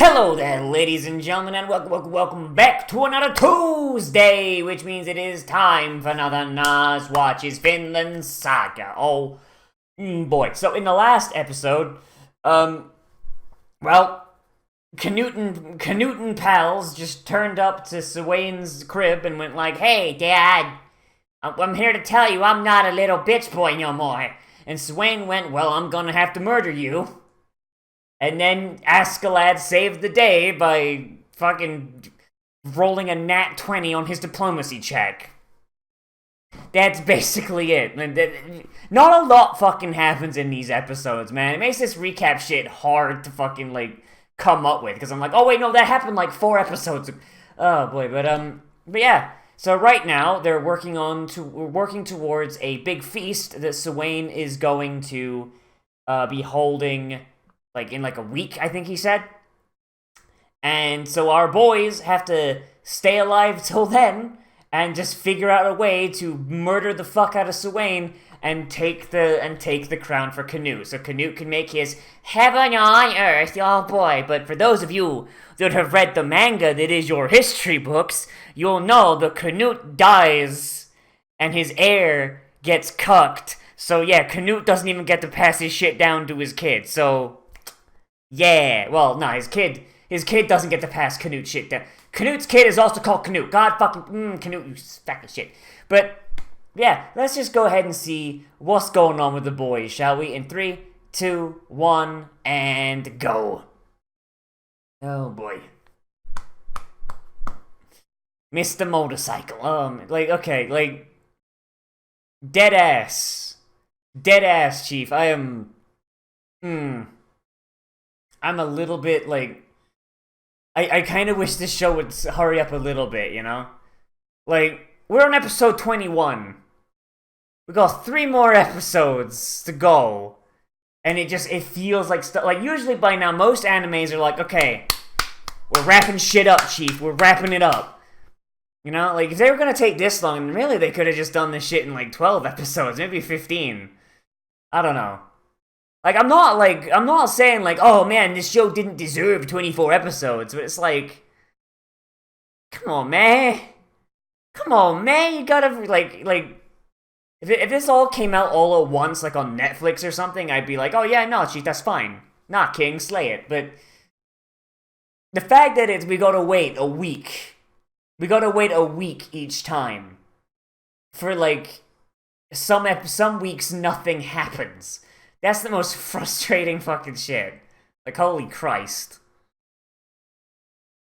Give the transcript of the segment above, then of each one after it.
Hello there, ladies and gentlemen, and welcome back to another Tuesday, which means it is time for another Nozz Watches Vinland Saga. Oh, boy. So in the last episode, well, Canute and pals just turned up to Swain's crib and went like, "Hey, Dad, I'm here to tell you I'm not a little bitch boy no more." And Swain went, "Well, I'm gonna have to murder you." And then Askeladd saved the day by fucking rolling a nat 20 on his diplomacy check. That's basically it. Not a lot fucking happens in these episodes, man. It makes this recap shit hard to fucking, come up with. Because I'm like, oh wait, no, that happened 4 episodes ago. Oh boy, but yeah. So right now, they're working towards a big feast that Swain is going to be holding in a week, I think he said. And so our boys have to stay alive till then and just figure out a way to murder the fuck out of Swain and take the crown for Canute. So Canute can make his heaven on earth, oh boy. But for those of you that have read the manga that is your history books, you'll know that Canute dies and his heir gets cucked. So yeah, Canute doesn't even get to pass his shit down to his kid. So yeah, well, no, his kid doesn't get to pass Canute shit down. Canute's kid is also called Canute. God fucking, Canute, you sack of shit. But, yeah, let's just go ahead and see what's going on with the boys, shall we? In 3, 2, 1, and go. Oh, boy. Mr. Motorcycle. Dead ass. Dead ass, Chief. I'm a little bit, I kind of wish this show would hurry up a little bit, you know? We're on episode 21. We got 3 more episodes to go. And it feels like usually by now, most animes are like, okay, we're wrapping shit up, Chief. We're wrapping it up. You know? If they were gonna take this long, then really they could have just done this shit in, 12 episodes, maybe 15. I don't know. I'm not saying, oh man, this show didn't deserve 24 episodes, but it's come on, man. Come on, man, you gotta, if this all came out all at once, on Netflix or something, I'd be like, oh yeah, no, Chief, that's fine. Nah, King, slay it, but the fact that we gotta wait a week. We gotta wait a week each time. For, some weeks nothing happens. That's the most frustrating fucking shit. Holy Christ.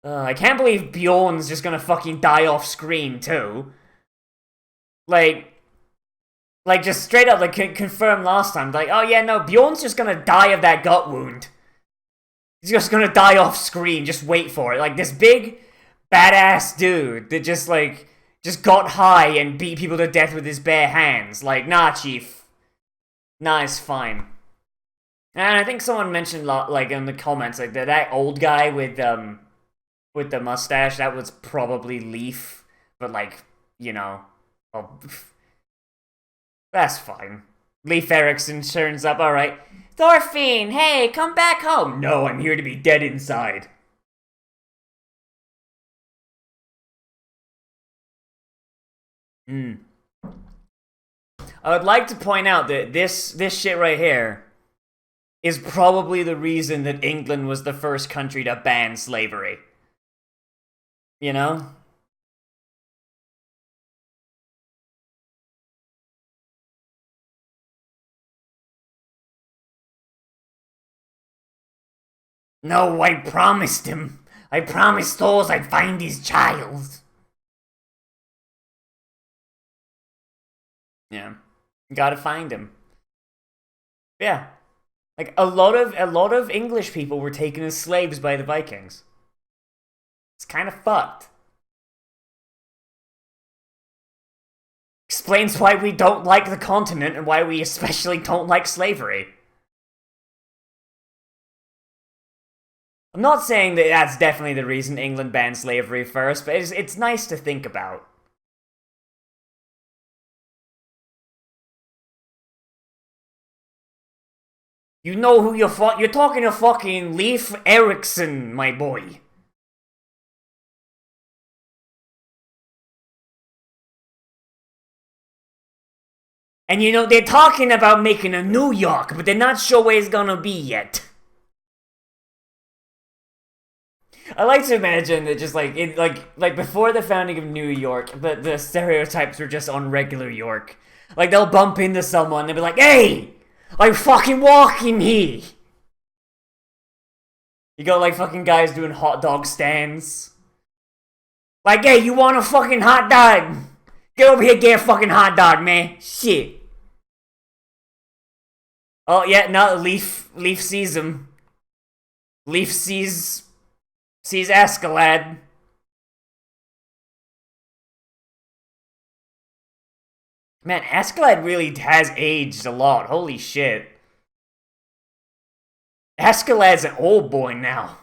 I can't believe Bjorn's just gonna fucking die off screen, too. Just straight up, confirmed last time. Oh yeah, no, Bjorn's just gonna die of that gut wound. He's just gonna die off screen, just wait for it. This big, badass dude that just got high and beat people to death with his bare hands. Nah, Chief. Nah, it's fine. And I think someone mentioned, in the comments, that old guy with the mustache, that was probably Leaf. But, you know, well, that's fine. Leif Erikson turns up, alright. Thorfinn, hey, come back home. No, I'm here to be dead inside. I would like to point out that this shit right here is probably the reason that England was the first country to ban slavery. You know? No, I promised him. I promised Thors I'd find his child. Yeah. Gotta find him. Yeah. A lot of English people were taken as slaves by the Vikings. It's kind of fucked. Explains why we don't like the continent and why we especially don't like slavery. I'm not saying that that's definitely the reason England banned slavery first, but it's nice to think about. You know who you're talking to fucking Leif Erikson, my boy. And you know, they're talking about making a New York, but they're not sure where it's gonna be yet. I like to imagine that just like before the founding of New York, the stereotypes were just on regular York. Like they'll bump into someone, they'll be like, "Hey, I'm fucking walking here." You got like fucking guys doing hot dog stands. Like, "Hey, you want a fucking hot dog? Get over here, get a fucking hot dog, man." Shit. Oh yeah, no, Leaf sees him. Leaf sees Askeladd. Man, Askeladd really has aged a lot. Holy shit. Askeladd's an old boy now.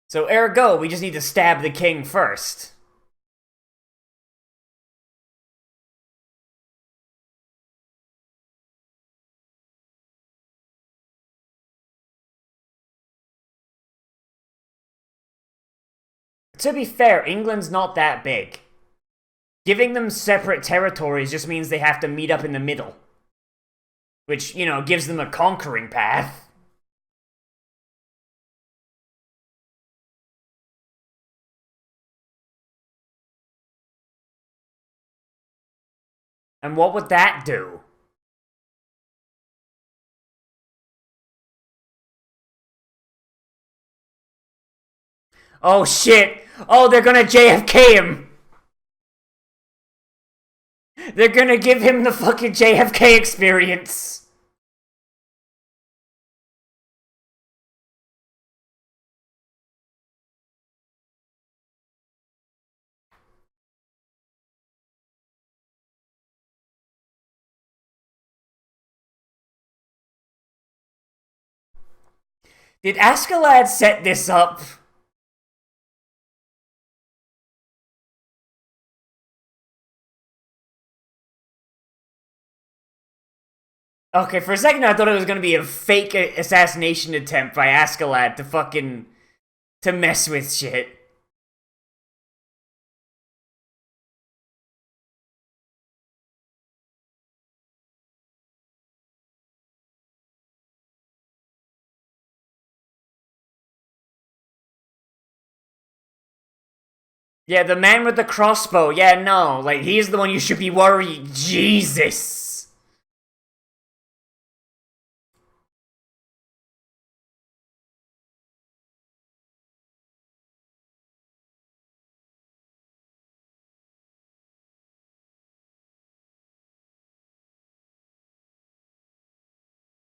So ergo, we just need to stab the king first. To be fair, England's not that big. Giving them separate territories just means they have to meet up in the middle. Which, you know, gives them a conquering path. And what would that do? Oh shit! Oh, they're gonna JFK him! They're gonna give him the fucking JFK experience! Did Askeladd set this up? Okay, for a second I thought it was gonna be a fake assassination attempt by Askeladd to fucking... to mess with shit. Yeah, the man with the crossbow. Yeah, no. Like, he's the one you should be worried. Jesus.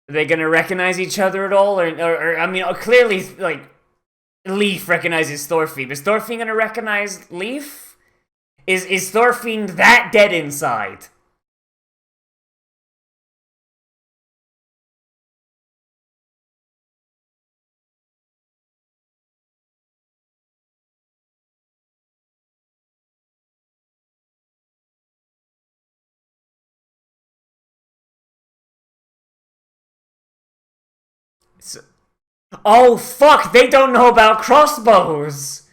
Are they gonna recognize each other at all? Or I mean, clearly, like, Leaf recognizes Thorfinn. Is Thorfinn gonna recognize Leaf? Is Thorfinn that dead inside? So, oh, fuck! They don't know about crossbows!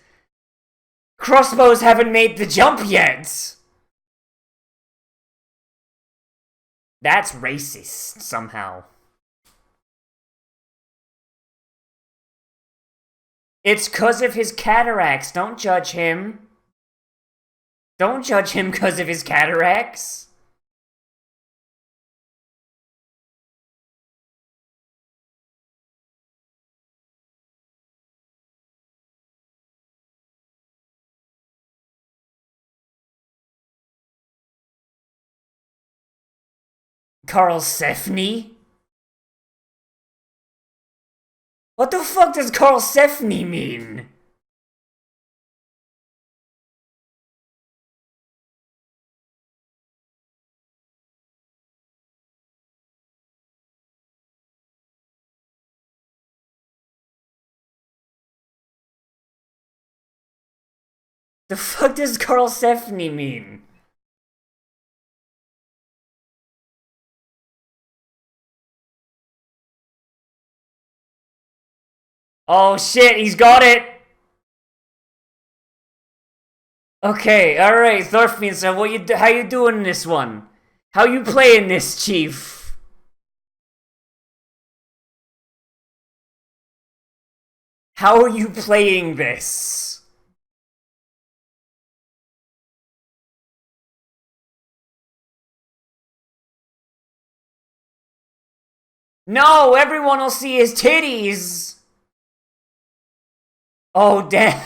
Crossbows haven't made the jump yet! That's racist, somehow. It's 'cause of his cataracts. Don't judge him. Don't judge him 'cause of his cataracts. Carl Sefni? What the fuck does Carl Sefni mean? The fuck does Karlsefni mean? Oh shit, he's got it! Okay, alright, Thorfinn, so how you doing this one? How you playing this, Chief? How are you playing this? No, everyone will see his titties! Oh, damn.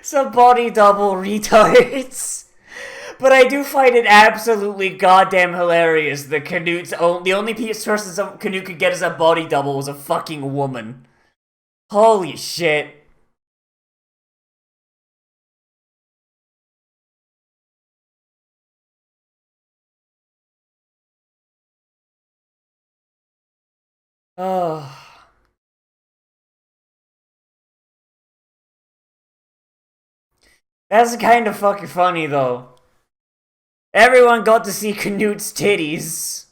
Some body double retards. But I do find it absolutely goddamn hilarious that the only person Canute could get as a body double was a fucking woman. Holy shit. Oh. That's kind of fucking funny though. Everyone got to see Canute's titties.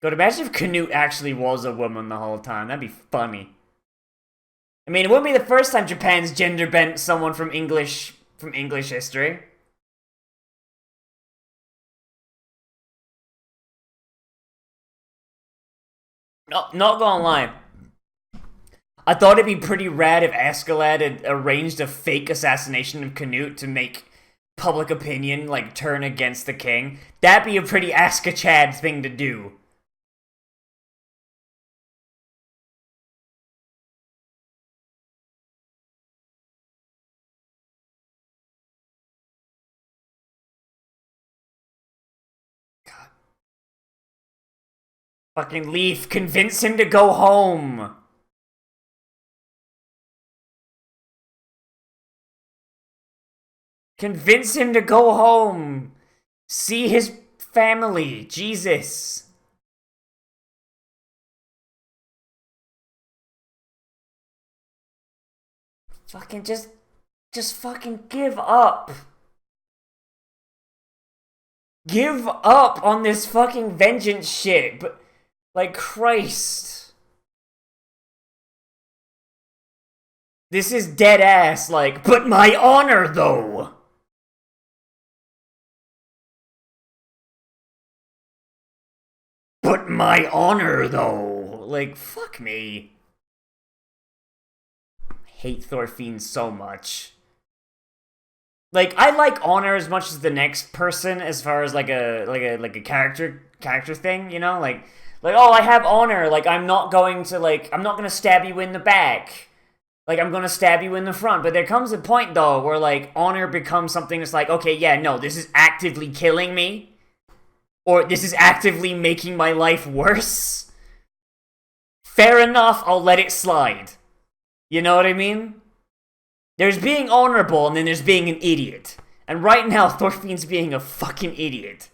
God, imagine if Canute actually was a woman the whole time. That'd be funny. I mean, it wouldn't be the first time Japan's gender bent someone from English history. No, not gonna lie. I thought it'd be pretty rad if Askeladd had arranged a fake assassination of Canute to make public opinion, like, turn against the king. That'd be a pretty Askachad thing to do. God. Fucking Leaf, convince him to go home! Convince him to go home! See his family, Jesus! Fucking just fucking give up! Give up on this fucking vengeance shit, but, like, Christ. This is dead ass, like, but my honor, though! But my honor, though! Like, fuck me. I hate Thorfinn so much. Like, I like honor as much as the next person as far as like a character thing, you know? Like oh, I have honor, like I'm not going to stab you in the back. Like I'm gonna stab you in the front. But there comes a point though where like honor becomes something that's like, okay, yeah, no, this is actively killing me. Or this is actively making my life worse. Fair enough, I'll let it slide. You know what I mean? There's being honorable, and then there's being an idiot. And right now, Thorfinn's being a fucking idiot.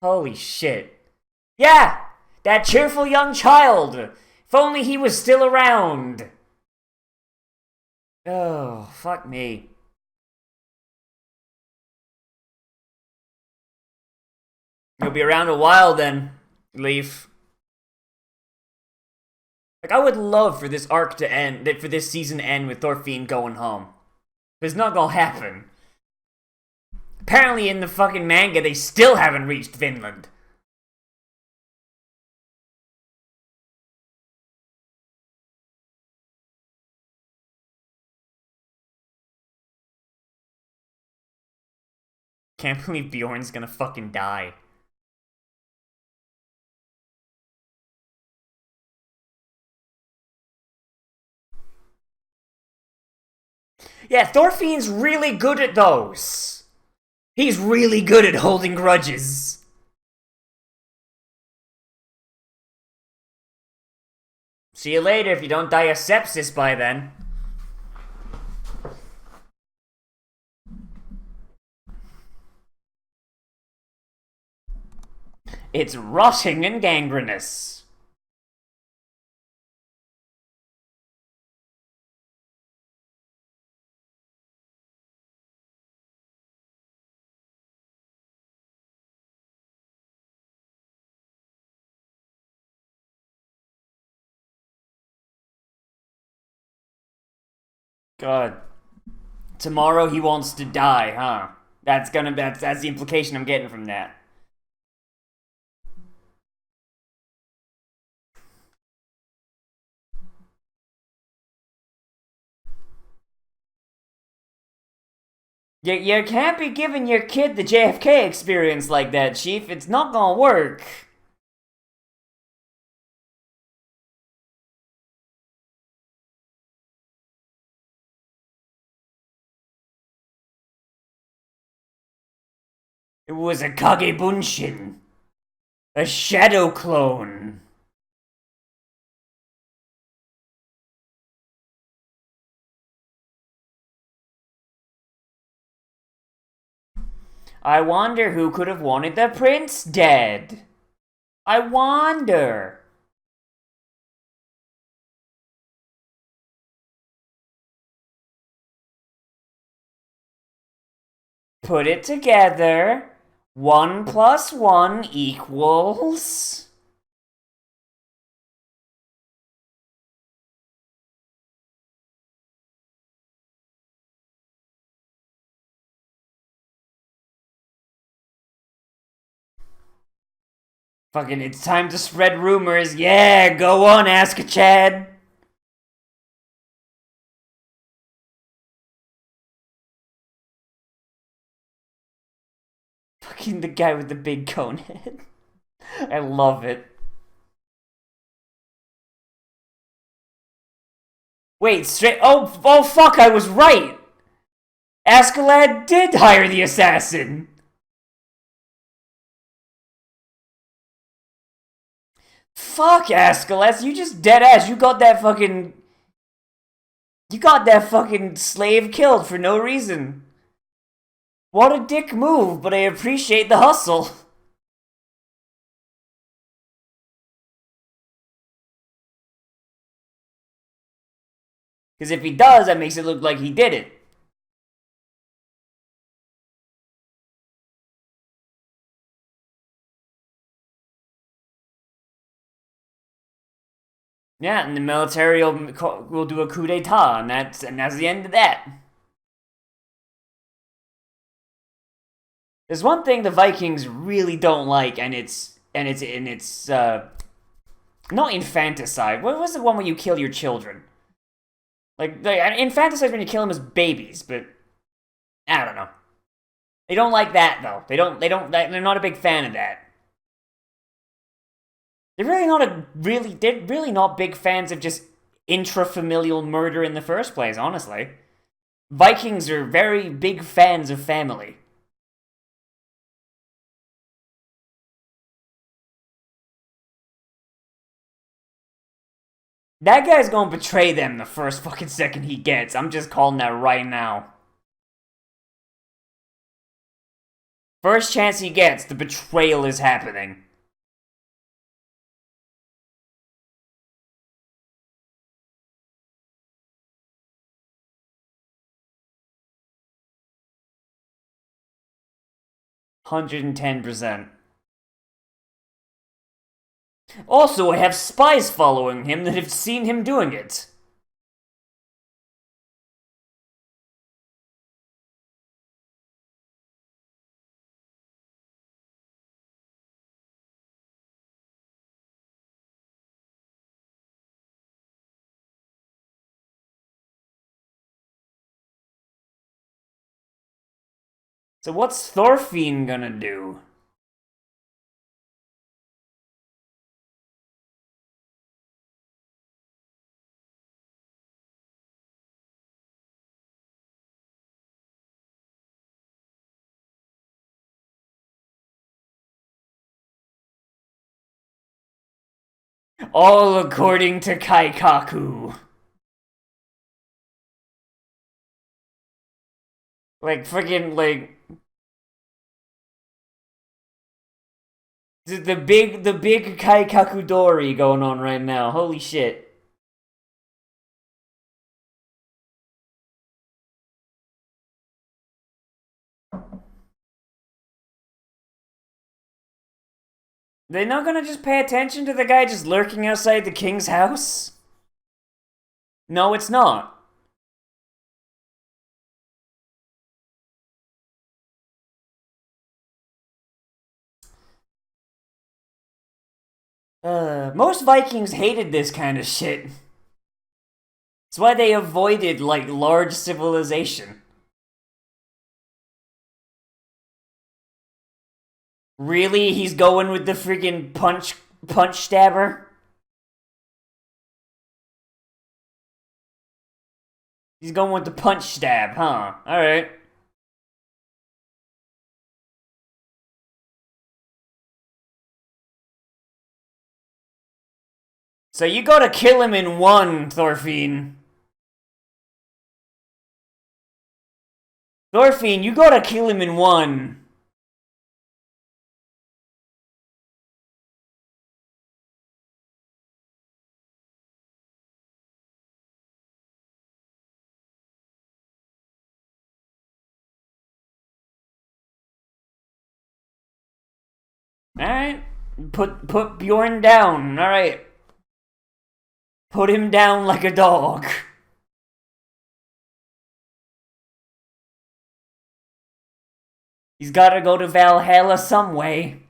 Holy shit. Yeah! That cheerful young child! If only he was still around! Oh, fuck me. He'll be around a while then, Leaf. Like, I would love for this arc to end, for this season to end with Thorfinn going home. But it's not gonna happen. Apparently in the fucking manga, they still haven't reached Vinland. Can't believe Bjorn's gonna fucking die. Yeah, Thorfinn's really good at those. He's really good at holding grudges. See you later if you don't die of sepsis by then. It's rotting and gangrenous. God. Tomorrow he wants to die, huh? That's the implication I'm getting from that. You can't be giving your kid the JFK experience like that, Chief. It's not gonna work. It was a Kagebunshin. A shadow clone. I wonder who could have wanted the prince dead. I wonder. Put it together. 1 plus 1 equals... Fucking, it's time to spread rumors. Yeah, go on, Ask Chad. Fucking the guy with the big cone head. I love it. Wait, straight. Oh, fuck, I was right! Askeladd did hire the assassin! Fuck, Askeladd, you just dead ass. You got that fucking. You got that fucking slave killed for no reason. What a dick move, but I appreciate the hustle. Because if he does, that makes it look like he did it. Yeah, and the military will do a coup d'etat, and that's the end of that. There's one thing the Vikings really don't like, and it's not infanticide. What was the one where you kill your children? Like infanticide when you kill them as babies, but I don't know. They don't like that though. They're not a big fan of that. They're really not big fans of just intrafamilial murder in the first place, honestly. Vikings are very big fans of family. That guy's gonna betray them the first fucking second he gets. I'm just calling that right now. First chance he gets, the betrayal is happening. $110. Also, I have spies following him that have seen him doing it. So what's Thorfinn gonna do? All according to Kaikaku. Like, freaking, like... The big Kaikaku Dory going on right now. Holy shit. They're not gonna just pay attention to the guy just lurking outside the king's house? No, it's not. Most Vikings hated this kind of shit. That's why they avoided, like, large civilization. Really? He's going with the freaking punch stabber? He's going with the punch stab, huh? Alright. So you gotta kill him in one, Thorfinn. Thorfinn, you gotta kill him in one. Alright. Put Bjorn down, alright. Put him down like a dog. He's gotta go to Valhalla some way.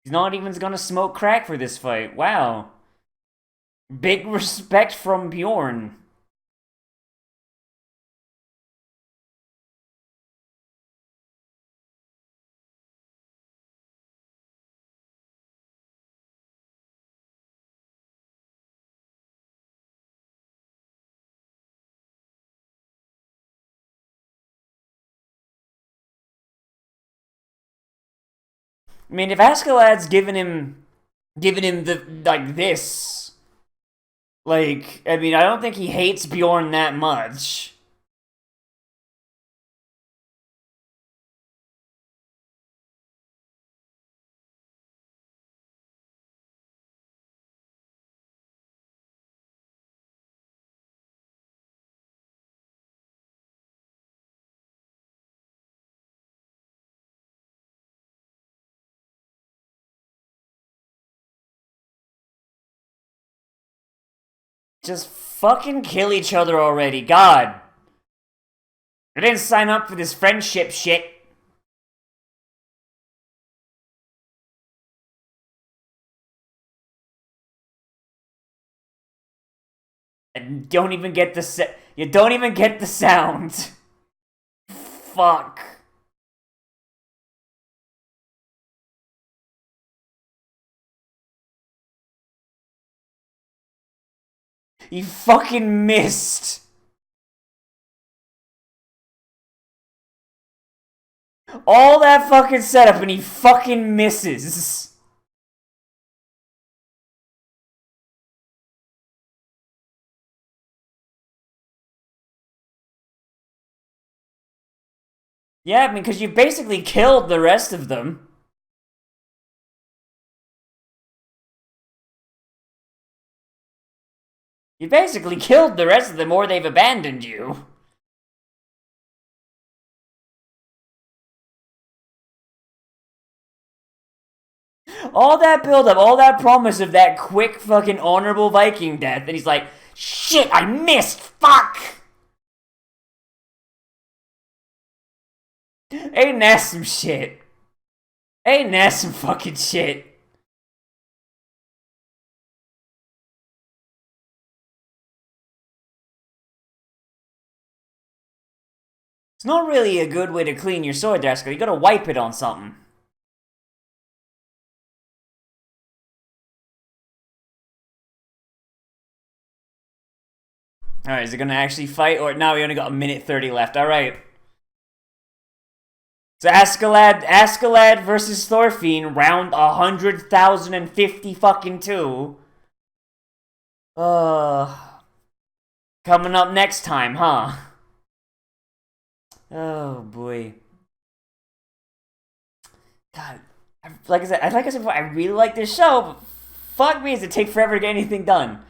He's not even gonna smoke crack for this fight. Wow. Big respect from Bjorn. I mean, if Askeladd's giving him the, like, this, like, I mean, I don't think he hates Bjorn that much. Just fucking kill each other already, God. I didn't sign up for this friendship shit. And don't even get the you don't even get the sound. Fuck. He fucking missed. All that fucking setup and he fucking misses. Yeah, I mean, because you basically killed the rest of them. You basically killed the rest of them or they've abandoned you. All that buildup, all that promise of that quick fucking honorable Viking death, and he's like, shit, I missed, fuck! Ain't that some shit? Ain't that some fucking shit? It's not really a good way to clean your sword, Dasko. You gotta wipe it on something. Alright, is it gonna actually fight? Or now we only got a minute 30 left. Alright. So Askeladd versus Thorfinn, round 100,050 fucking 2. Coming up next time, huh? Oh boy. God, like I said before, I really like this show, but fuck me, does it take forever to get anything done?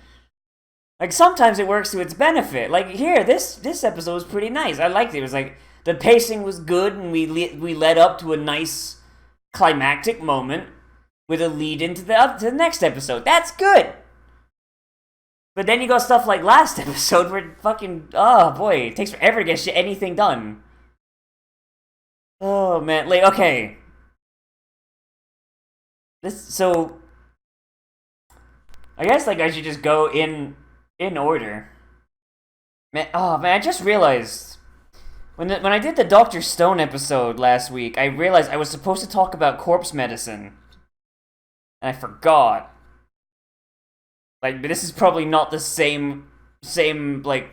Like sometimes it works to its benefit. Like here, this episode was pretty nice. I liked it. It was like the pacing was good, and we led up to a nice climactic moment with a lead into to the next episode. That's good. But then you got stuff like last episode where fucking oh boy, it takes forever to get anything done. Oh man, like okay. So I guess like I should just go in order. Man, oh man, I just realized when I did the Dr. Stone episode last week, I realized I was supposed to talk about corpse medicine, and I forgot. Like, this is probably not the same like.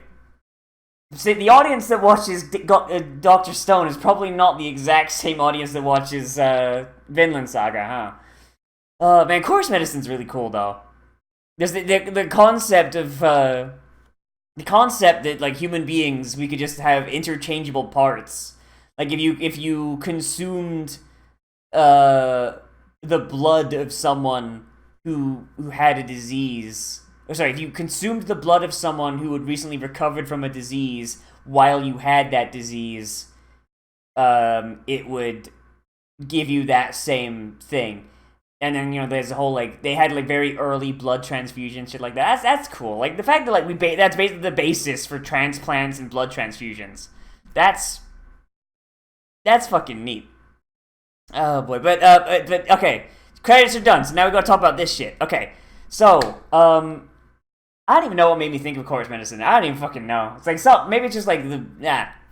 See, the audience that watches Dr. Stone is probably not the exact same audience that watches Vinland Saga, huh? Man, corpse medicine's really cool though. There's the concept of the concept that like human beings we could just have interchangeable parts. Like if you consumed the blood of someone who had a disease. Or sorry, if you consumed the blood of someone who had recently recovered from a disease while you had that disease, it would give you that same thing. And then, there's a whole, like, they had, like, very early blood transfusion, shit like that. That's cool. Like, the fact that, like, that's basically the basis for transplants and blood transfusions. That's fucking neat. Oh, boy. But okay. Credits are done, so now we gotta talk about this shit. Okay. So, I don't even know what made me think of corpse medicine. I don't even fucking know. It's like, maybe it's just, like,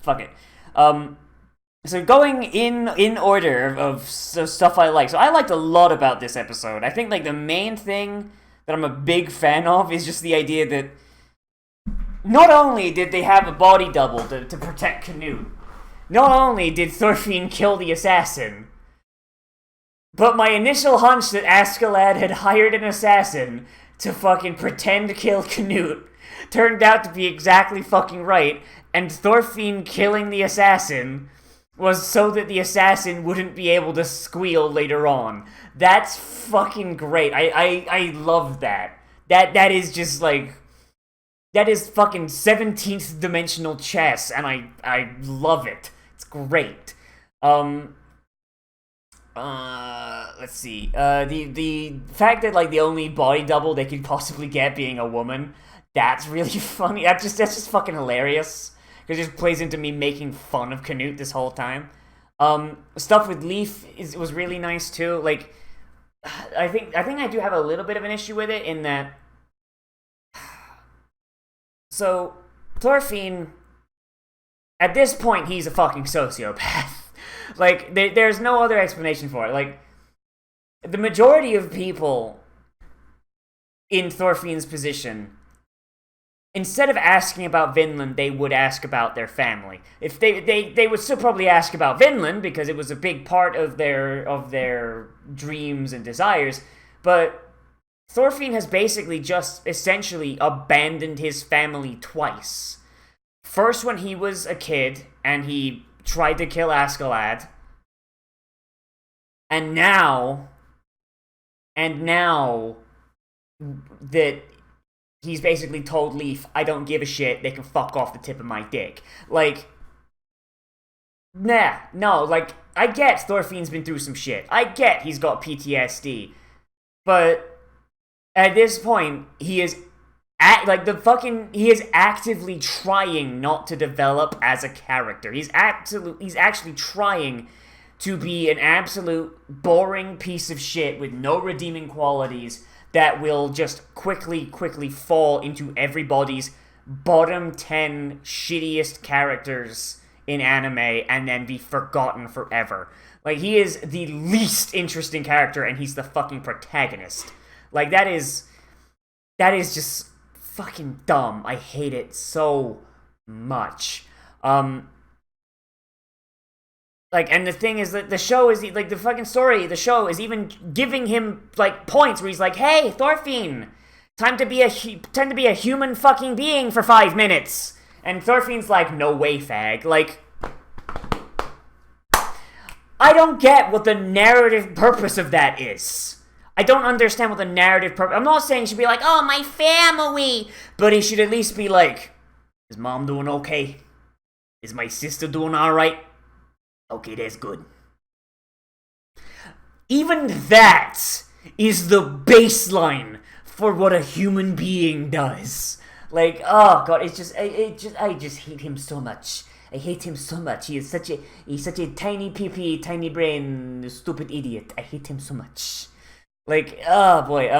fuck it. So going in order of stuff I like. So I liked a lot about this episode. I think like the main thing that I'm a big fan of is just the idea that not only did they have a body double to protect Canute, not only did Thorfinn kill the assassin, but my initial hunch that Askeladd had hired an assassin to fucking pretend to kill Canute turned out to be exactly fucking right, and Thorfinn killing the assassin was so that the assassin wouldn't be able to squeal later on. That's fucking great. I love that. That is just like... That is fucking 17th dimensional chess, and I love it. It's great. Let's see. The fact that like the only body double they could possibly get being a woman, that's really funny. That's just fucking hilarious. Because it just plays into me making fun of Canute this whole time. Stuff with Leif was really nice too. Like, I think I do have a little bit of an issue with it in that. So, Thorfinn, at this point, he's a fucking sociopath. Like, there's no other explanation for it. Like, the majority of people in Thorfinn's position, instead of asking about Vinland, they would ask about their family. If they would still probably ask about Vinland because it was a big part of their dreams and desires, but Thorfinn has basically just essentially abandoned his family twice. First when he was a kid and he tried to kill Askeladd, and now that he's basically told Leif, I don't give a shit, they can fuck off the tip of my dick. Like, no, like, I get Thorfinn's been through some shit. I get he's got PTSD. But at this point, he is actively trying not to develop as a character. He's actually trying to be an absolute boring piece of shit with no redeeming qualities that will just quickly fall into everybody's bottom 10 shittiest characters in anime and then be forgotten forever. Like, he is the least interesting character and he's the fucking protagonist. Like, that is just fucking dumb. I hate it so much. Like, and the thing is that the show is, like, the fucking story, the show is even giving him, like, points where he's like, hey, Thorfinn, time to be a human fucking being for 5 minutes. And Thorfinn's like, no way, fag. Like, I don't get what the narrative purpose of that is. I don't understand what the narrative purpose... I'm not saying he should be like, oh, my family. But he should at least be like, is mom doing okay? Is my sister doing alright? Okay, that's good. Even that is the baseline for what a human being does. Like, oh god, I just hate him so much. I hate him so much. He's such a tiny pee-pee, tiny brain, stupid idiot. I hate him so much. Like, oh boy,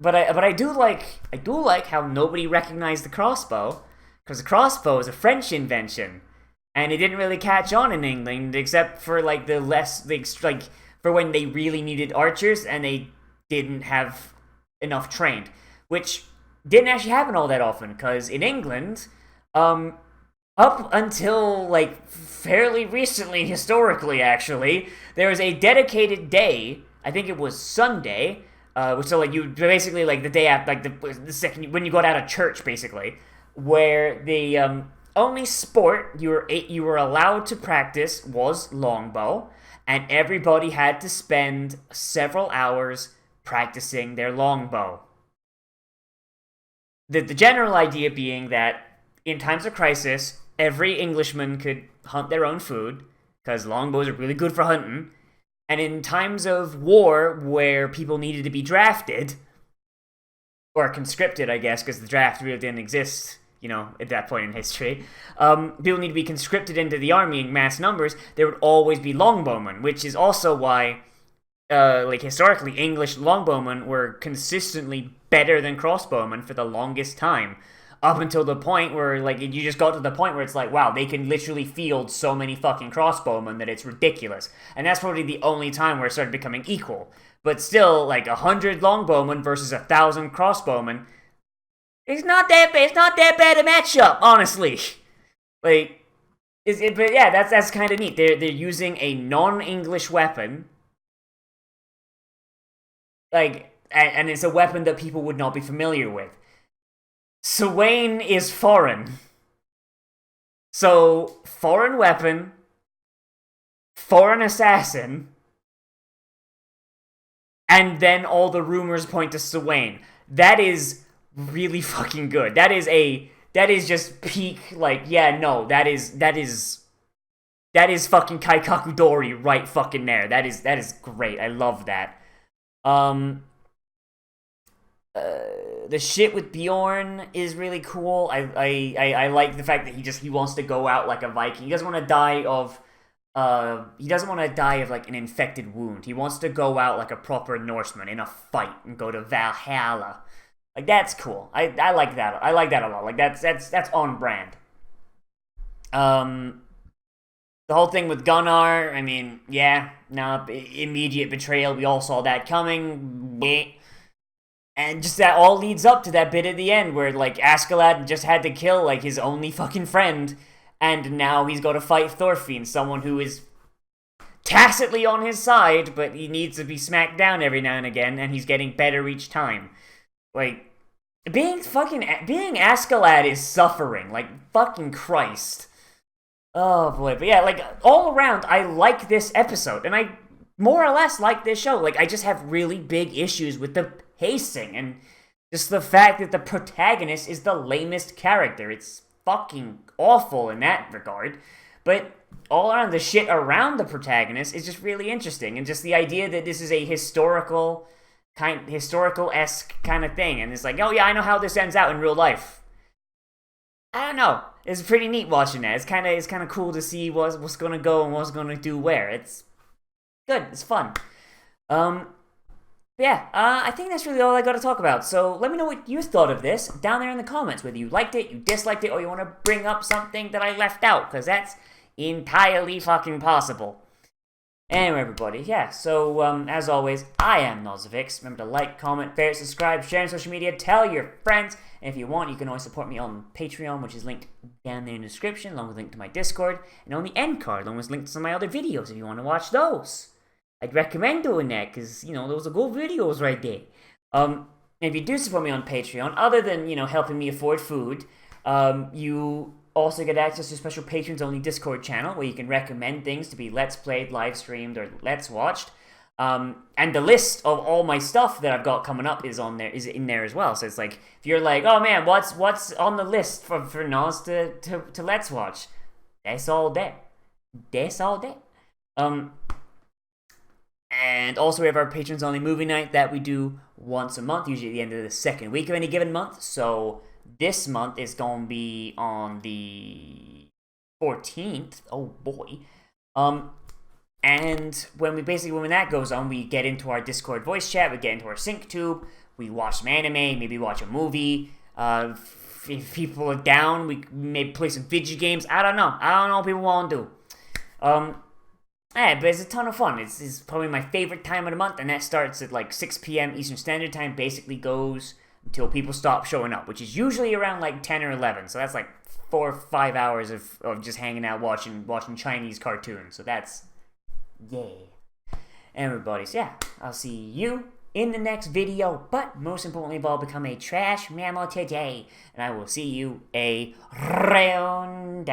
but I do like how nobody recognized the crossbow, because the crossbow is a French invention, and it didn't really catch on in England except for like for when they really needed archers and they didn't have enough trained, which didn't actually happen all that often, because in England, up until, like, fairly recently, historically, actually, there was a dedicated day, I think it was Sunday, so, like, you basically, like, the day after, like, the second, when you got out of church, basically, where the, only sport you were allowed to practice was longbow, and everybody had to spend several hours practicing their longbow. The general idea being that in times of crisis, every Englishman could hunt their own food, because longbows are really good for hunting, and in times of war where people needed to be drafted, or conscripted, I guess, because the draft really didn't exist, you know, at that point in history, people need to be conscripted into the army in mass numbers, there would always be longbowmen, which is also why, like, historically, English longbowmen were consistently better than crossbowmen for the longest time. Up until the point where, like, you just got to the point where it's like, wow, they can literally field so many fucking crossbowmen that it's ridiculous. And that's probably the only time where it started becoming equal. But still, like, 100 longbowmen versus 1,000 crossbowmen, it's not that bad a matchup, honestly. Like, but yeah, that's kind of neat. They're using a non-English weapon, like, and it's a weapon that people would not be familiar with. Swain is foreign. So, foreign weapon, foreign assassin, and then all the rumors point to Swain. That is really fucking good. That is just peak, like, yeah, no, that is fucking Kaikakudori right fucking there. That is great. I love that. The shit with Bjorn is really cool. I like the fact that he wants to go out like a Viking. He doesn't want to die of like an infected wound. He wants to go out like a proper Norseman in a fight and go to Valhalla. Like, that's cool. I like that. I like that a lot. Like, that's on brand. The whole thing with Gunnar, I mean, yeah, no, immediate betrayal. We all saw that coming. And just that all leads up to that bit at the end where, like, Askeladd just had to kill, like, his only fucking friend, and now he's got to fight Thorfinn, someone who is tacitly on his side, but he needs to be smacked down every now and again, and he's getting better each time. Like, being Askeladd is suffering, like, fucking Christ. Oh boy, but yeah, like, all around, I like this episode, and I more or less like this show. Like, I just have really big issues with the pacing, and just the fact that the protagonist is the lamest character. It's fucking awful in that regard, but all around, the shit around the protagonist is just really interesting, and just the idea that this is a historical-esque kind of thing, and it's like, oh yeah, I know how this ends out in real life. I don't know. It's pretty neat watching that. It's kind of cool to see what's gonna go and what's gonna do where. It's good. It's fun. Yeah, I think that's really all I got to talk about. So let me know what you thought of this down there in the comments. Whether you liked it, you disliked it, or you want to bring up something that I left out, because that's entirely fucking possible. Anyway, everybody, yeah, so, as always, I am Nozz. Remember to like, comment, favorite, subscribe, share on social media, tell your friends, and if you want, you can always support me on Patreon, which is linked down there in the description, along with a link to my Discord, and on the end card, along with links to some of my other videos if you want to watch those. I'd recommend doing that, because, those are good videos right there. If you do support me on Patreon, other than, helping me afford food, you also get access to a special patrons-only Discord channel where you can recommend things to be Let's Played, live streamed, or Let's Watched. And the list of all my stuff that I've got coming up is in there as well. So it's like, if you're like, oh man, what's on the list for Nozz to Let's Watch? That's all there. That's all there. And also we have our patrons-only movie night that we do once a month, usually at the end of the second week of any given month. So this month is going to be on the 14th. Oh boy. And when that goes on, we get into our Discord voice chat, we get into our sync tube, we watch some anime, maybe watch a movie. If people are down, we maybe play some video games. I don't know what people want to do. But it's a ton of fun. It's probably my favorite time of the month, and that starts at like 6 p.m. Eastern Standard Time, basically goes until people stop showing up, which is usually around like 10 or 11. So that's like 4 or 5 hours of just hanging out watching Chinese cartoons. So that's, yeah. Everybody, so yeah, I'll see you in the next video. But most importantly of all, become a trash mammal today. And I will see you around.